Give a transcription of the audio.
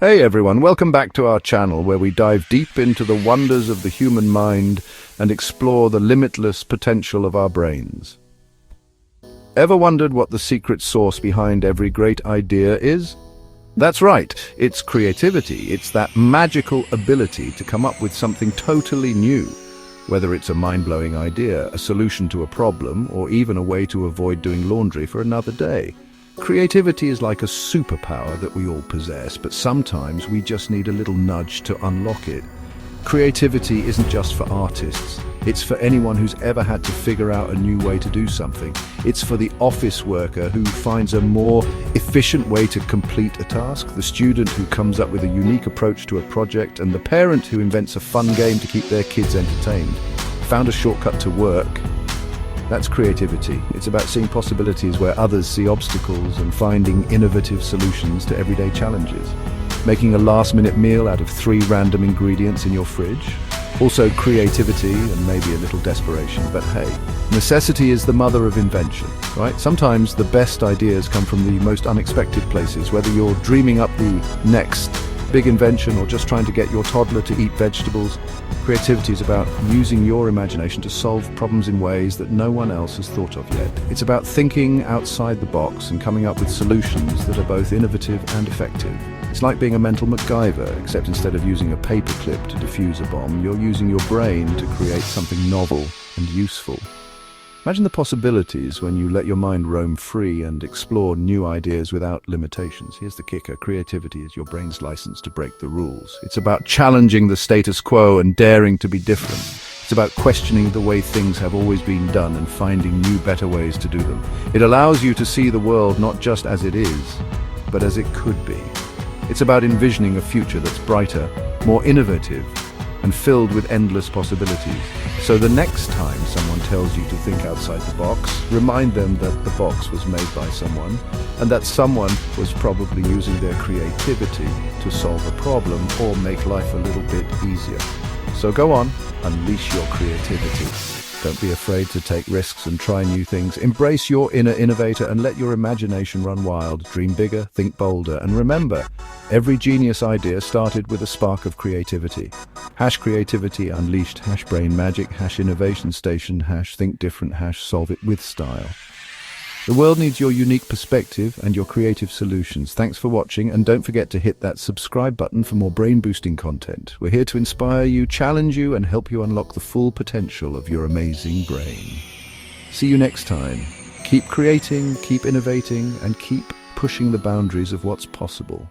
Hey everyone, welcome back to our channel where we dive deep into the wonders of the human mind and explore the limitless potential of our brains. Ever wondered what the secret sauce behind every great idea is? That's right, it's creativity. It's that magical ability to come up with something totally new. Whether it's a mind-blowing idea, a solution to a problem, or even a way to avoid doing laundry for another day. Creativity is like a superpower that we all possess, but sometimes we just need a little nudge to unlock it. Creativity isn't just for artists. It's for anyone who's ever had to figure out a new way to do something. It's for the office worker who finds a more efficient way to complete a task, the student who comes up with a unique approach to a project, and the parent who invents a fun game to keep their kids entertained. Found a shortcut to work? That's creativity. It's about seeing possibilities where others see obstacles and finding innovative solutions to everyday challenges. Making a last-minute meal out of 3 random ingredients in your fridge. Also creativity and maybe a little desperation, but hey, necessity is the mother of invention, right? Sometimes the best ideas come from the most unexpected places, whether you're dreaming up the next big invention or just trying to get your toddler to eat vegetables. Creativity is about using your imagination to solve problems in ways that no one else has thought of yet. It's about thinking outside the box and coming up with solutions that are both innovative and effective. It's like being a mental MacGyver, except instead of using a paperclip to defuse a bomb, you're using your brain to create something novel and useful. Imagine the possibilities when you let your mind roam free and explore new ideas without limitations. Here's the kicker: creativity is your brain's license to break the rules. It's about challenging the status quo and daring to be different. It's about questioning the way things have always been done and finding new, better ways to do them. It allows you to see the world not just as it is, but as it could be. It's about envisioning a future that's brighter, more innovative, and filled with endless possibilities. So the next time someone tells you to think outside the box, remind them that the box was made by someone, and that someone was probably using their creativity to solve a problem or make life a little bit easier. So go on, unleash your creativity. Don't be afraid to take risks and try new things. Embrace your inner innovator and let your imagination run wild. Dream bigger, think bolder, and remember, every genius idea started with a spark of creativity. #creativity unleashed, #brain magic, #innovation station, #think different, #solve it with style. The world needs your unique perspective and your creative solutions. Thanks for watching, and don't forget to hit that subscribe button for more brain-boosting content. We're here to inspire you, challenge you, and help you unlock the full potential of your amazing brain. See you next time. Keep creating, keep innovating, and keep pushing the boundaries of what's possible.